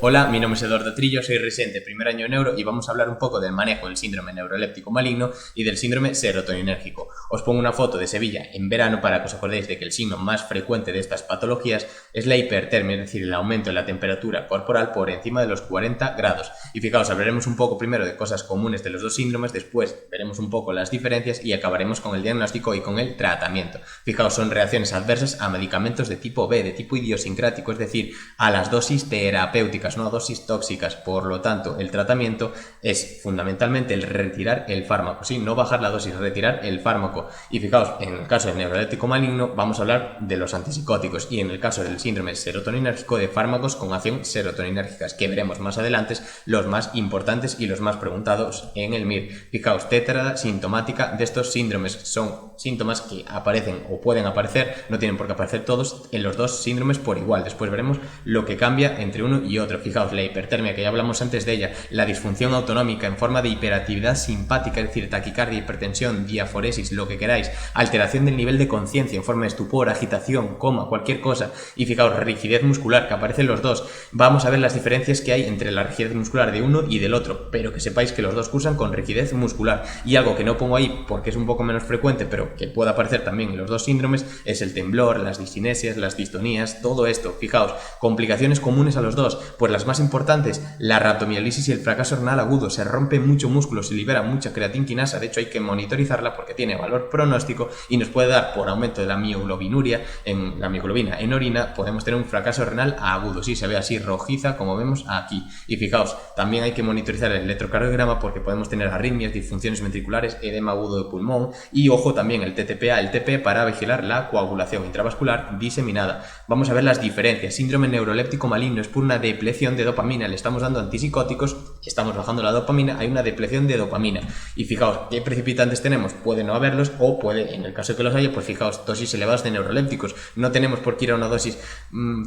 Hola, mi nombre es Eduardo Trillo, soy residente de primer año de neuro y vamos a hablar un poco del manejo del síndrome neuroléptico maligno y del síndrome serotoninérgico. Os pongo una foto de Sevilla en verano para que os acordéis de que el signo más frecuente de estas patologías es la hipertermia, es decir, el aumento de la temperatura corporal por encima de los 40 grados. Y fijaos, hablaremos un poco primero de cosas comunes de los dos síndromes, después veremos un poco las diferencias y acabaremos con el diagnóstico y con el tratamiento. Fijaos, son reacciones adversas a medicamentos de tipo B, de tipo idiosincrático, es decir, a las dosis terapéuticas, no a dosis tóxicas. Por lo tanto, el tratamiento es fundamentalmente el retirar el fármaco, ¿sí? No bajar la dosis, retirar el fármaco. Y fijaos, en el caso del neuroléptico maligno vamos a hablar de los antipsicóticos y en el caso del síndrome serotoninérgico de fármacos con acción serotoninérgicas, que veremos más adelante los más importantes y los más preguntados en el MIR. Fijaos, tétrada sintomática de estos síndromes son síntomas que aparecen o pueden aparecer, no tienen por qué aparecer todos en los dos síndromes por igual. Después veremos lo que cambia entre uno y otro. Fijaos, la hipertermia, que ya hablamos antes de ella, la disfunción autonómica en forma de hiperactividad simpática, es decir, taquicardia, hipertensión, diaforesis, lo que queráis, alteración del nivel de conciencia en forma de estupor, agitación, coma, cualquier cosa. Y fijaos, rigidez muscular, que aparecen los dos. Vamos a ver las diferencias que hay entre la rigidez muscular de uno y del otro, pero que sepáis que los dos cursan con rigidez muscular. Y algo que no pongo ahí porque es un poco menos frecuente, pero que puede aparecer también en los dos síndromes, es el temblor, las discinesias, las distonías, todo esto. Fijaos, complicaciones comunes a los dos, pues las más importantes, la rhabdomiólisis y el fracaso renal agudo. Se rompe mucho músculo, se libera mucha creatinquinasa, de hecho hay que monitorizarla porque tiene valor pronóstico y nos puede dar, por aumento de la mioglobinuria, en la mioglobina en orina, podemos tener un fracaso renal agudo, sí, se ve así rojiza como vemos aquí. Y fijaos, también hay que monitorizar el electrocardiograma porque podemos tener arritmias, disfunciones ventriculares, edema agudo de pulmón y ojo también el TTPA, el TP para vigilar la coagulación intravascular diseminada. Vamos a ver las diferencias. Síndrome neuroléptico maligno es por una depleción de dopamina, le estamos dando antipsicóticos, estamos bajando la dopamina, hay una depleción de dopamina. Y fijaos, ¿qué precipitantes tenemos? Puede no haberlos o puede, en el caso de que los haya, pues fijaos, dosis elevadas de neurolépticos. No tenemos por qué ir a una dosis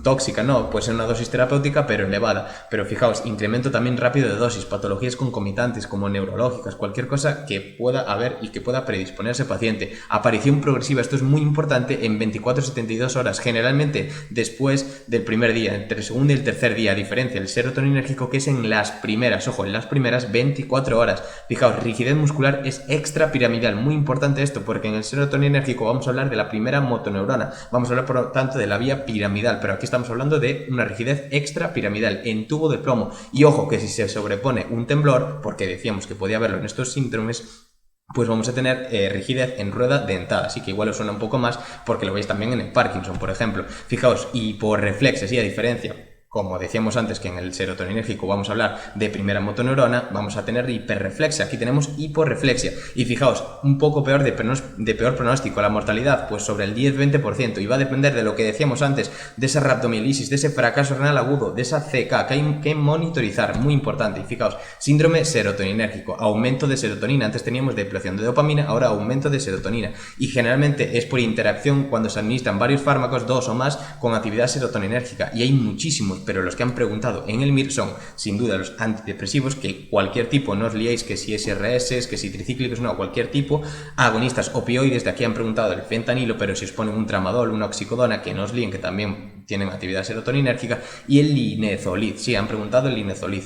tóxica, no, puede ser una dosis terapéutica pero elevada. Pero fijaos, incremento también rápido de dosis, patologías concomitantes como neurológicas, cualquier cosa que pueda haber y que pueda predisponerse paciente. Aparición progresiva, esto es muy importante, en 24-72 horas, generalmente después del primer día, entre el segundo y el tercer día, a diferencia del serotoninérgico que es en las primeras, ojo, en las primeras 24 horas. Fijaos, rigidez muscular es extrapiramidal, muy importante esto, porque en el serotoninérgico vamos a hablar de la primera motoneurona, vamos a hablar por lo tanto de la vía piramidal, pero aquí estamos hablando de una rigidez extrapiramidal en tubo de plomo. Y ojo, que si se sobrepone un temblor, porque decíamos que podía haberlo en estos síndromes, pues vamos a tener rigidez en rueda dentada, así que igual os suena un poco más porque lo veis también en el Parkinson, por ejemplo. Fijaos, hiporreflexia, sí, a diferencia, como decíamos antes que en el serotoninérgico vamos a hablar de primera motoneurona, vamos a tener hiperreflexia, aquí tenemos hiporreflexia. Y fijaos, un poco peor de peor pronóstico, la mortalidad pues sobre el 10-20%, y va a depender de lo que decíamos antes, de esa rhabdomiólisis, de ese fracaso renal agudo, de esa CK, que hay que monitorizar, muy importante. Y fijaos, síndrome serotoninérgico, aumento de serotonina, antes teníamos depleción de dopamina, ahora aumento de serotonina, y generalmente es por interacción cuando se administran varios fármacos, dos o más, con actividad serotoninérgica, y hay muchísimos, pero los que han preguntado en el MIR son sin duda los antidepresivos, que cualquier tipo, no os liéis que si SRS, que si tricíclicos, no, cualquier tipo, agonistas opioides, de aquí han preguntado el fentanilo, pero si os ponen un tramadol, una oxicodona, que no os líen, que también tienen actividad serotoninérgica, y el linezolid, sí, han preguntado el linezolid.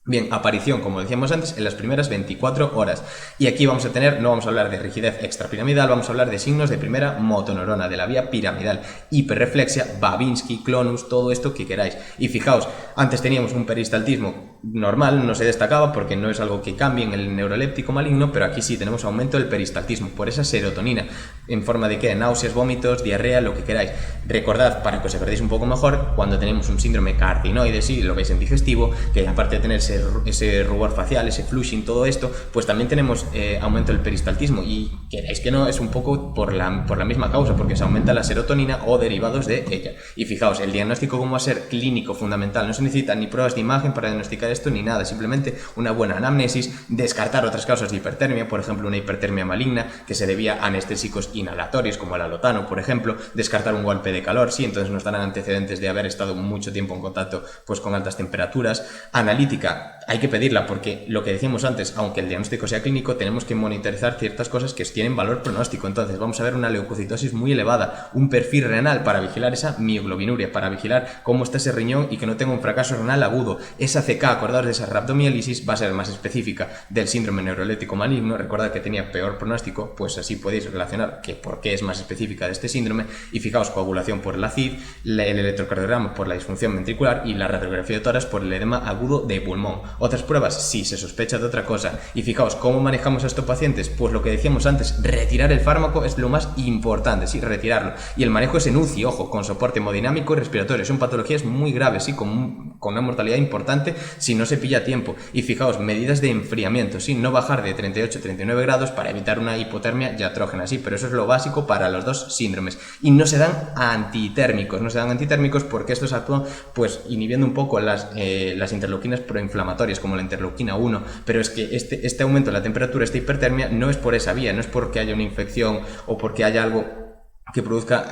Bien, aparición, como decíamos antes, en las primeras 24 horas. Y aquí vamos a tener, no vamos a hablar de rigidez extrapiramidal, vamos a hablar de signos de primera motoneurona, de la vía piramidal, hiperreflexia, Babinski, clonus, todo esto que queráis. Y fijaos, antes teníamos un peristaltismo normal, no se destacaba porque no es algo que cambie en el neuroléptico maligno, pero aquí sí tenemos aumento del peristaltismo por esa serotonina, en forma de que náuseas, vómitos, diarrea, lo que queráis. Recordad, para que os acordéis un poco mejor, cuando tenemos un síndrome carcinoide, sí, lo veis en digestivo, que aparte de tener ese rubor facial, ese flushing, todo esto, pues también tenemos aumento del peristaltismo, y queráis que no, es un poco por la misma causa, porque se aumenta la serotonina o derivados de ella. Y fijaos, el diagnóstico, como va a ser clínico fundamental, no se necesitan ni pruebas de imagen para diagnosticar esto ni nada, simplemente una buena anamnesis, descartar otras causas de hipertermia, por ejemplo una hipertermia maligna que se debía a anestésicos inhalatorios como el alotano, por ejemplo, descartar un golpe de calor, sí, entonces nos dan antecedentes de haber estado mucho tiempo en contacto pues con altas temperaturas. Analítica, hay que pedirla porque lo que decíamos antes, aunque el diagnóstico sea clínico, tenemos que monitorizar ciertas cosas que tienen valor pronóstico, entonces vamos a ver una leucocitosis muy elevada, un perfil renal para vigilar esa mioglobinuria, para vigilar cómo está ese riñón y que no tenga un fracaso renal agudo. Esa CK, acordaos de esa rhabdomiólisis, va a ser más específica del síndrome neuroleptico maligno, recordad que tenía peor pronóstico, pues así podéis relacionar que por qué es más específica de este síndrome, y fijaos, coagulación por la CID, el electrocardiograma por la disfunción ventricular y la radiografía de tórax por el edema agudo de pulmón. Otras pruebas, si se sospecha de otra cosa. Y fijaos, ¿cómo manejamos a estos pacientes? Pues lo que decíamos antes, retirar el fármaco es lo más importante, sí, retirarlo. Y el manejo es en UCI, ojo, con soporte hemodinámico y respiratorio. Son patologías muy graves, sí, con una mortalidad importante si no se pilla a tiempo. Y fijaos, medidas de enfriamiento, sí, no bajar de 38-39 grados para evitar una hipotermia diatrógena, sí, pero eso es lo básico para los dos síndromes. Y no se dan antitérmicos, porque estos actúan pues inhibiendo un poco las interleuquinas proinflamatorias como la interleuquina 1, pero es que este aumento de la temperatura, esta hipertermia, no es por esa vía, no es porque haya una infección o porque haya algo que produzca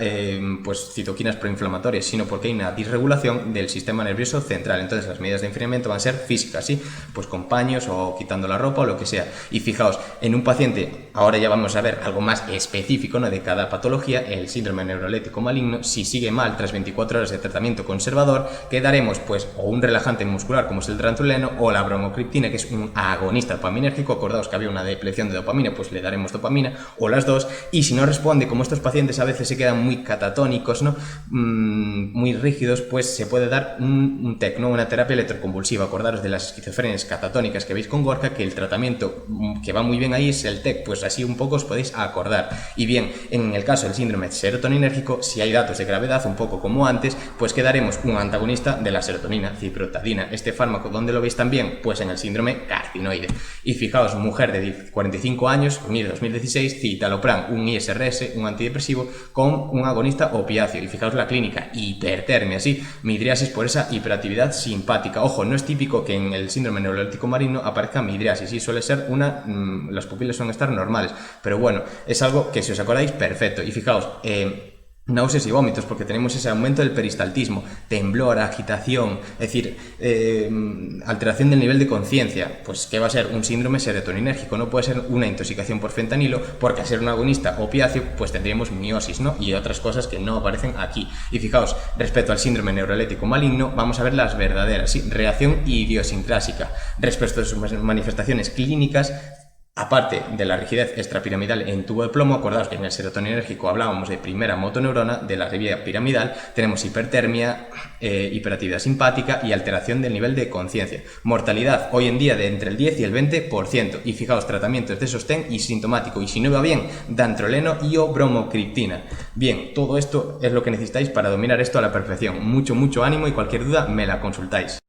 pues citoquinas proinflamatorias, sino porque hay una disregulación del sistema nervioso central. Entonces las medidas de enfriamiento van a ser físicas, ¿sí? Pues con paños o quitando la ropa o lo que sea. Y fijaos, en un paciente, ahora ya vamos a ver algo más específico, ¿no?, de cada patología, el síndrome neuroleptico maligno, si sigue mal tras 24 horas de tratamiento conservador, que daremos pues o un relajante muscular como es el drantuleno o la bromocriptina, que es un agonista dopaminérgico. Acordaos que había una depleción de dopamina, pues le daremos dopamina o las dos. Y si no responde, como estos pacientes a veces se quedan muy catatónicos, ¿no?, muy rígidos, pues se puede dar un TEC, ¿no?, una terapia electroconvulsiva. Acordaros de las esquizofrenias catatónicas que veis con Gorka, que el tratamiento que va muy bien ahí es el TEC, pues así un poco os podéis acordar. Y bien, en el caso del síndrome serotoninérgico, si hay datos de gravedad, un poco como antes, pues quedaremos un antagonista de la serotonina, ciprotadina. Este fármaco, ¿dónde lo veis también? Pues en el síndrome carcinoide. Y fijaos, mujer de 45 años, unir 2016, citalopram, un ISRS, un antidepresivo, con un agonista opiáceo. Y fijaos la clínica, hipertermia, sí, midriasis por esa hiperactividad simpática. Ojo, no es típico que en el síndrome neuroléptico maligno aparezca midriasis, sí, suele ser las pupilas suelen estar normales, pero bueno, es algo que, si os acordáis, perfecto. Y fijaos, náuseas y vómitos, porque tenemos ese aumento del peristaltismo, temblor, agitación, es decir, alteración del nivel de conciencia. Pues ¿qué va a ser? Un síndrome serotoninérgico, no puede ser una intoxicación por fentanilo, porque al ser un agonista opiáceo, pues tendríamos miosis, ¿no?, y otras cosas que no aparecen aquí. Y fijaos, respecto al síndrome neuroleptico maligno, vamos a ver las verdaderas, ¿sí?, reacción idiosincrásica. Respecto a sus manifestaciones clínicas, aparte de la rigidez extrapiramidal en tubo de plomo, acordaos que en el serotoninérgico hablábamos de primera motoneurona, de la vía piramidal, tenemos hipertermia, hiperactividad simpática y alteración del nivel de conciencia. Mortalidad hoy en día de entre el 10 y el 20%. Y fijaos, tratamientos de sostén y sintomático. Y si no va bien, dantroleno y o bromocriptina. Bien, todo esto es lo que necesitáis para dominar esto a la perfección. Mucho ánimo, y cualquier duda me la consultáis.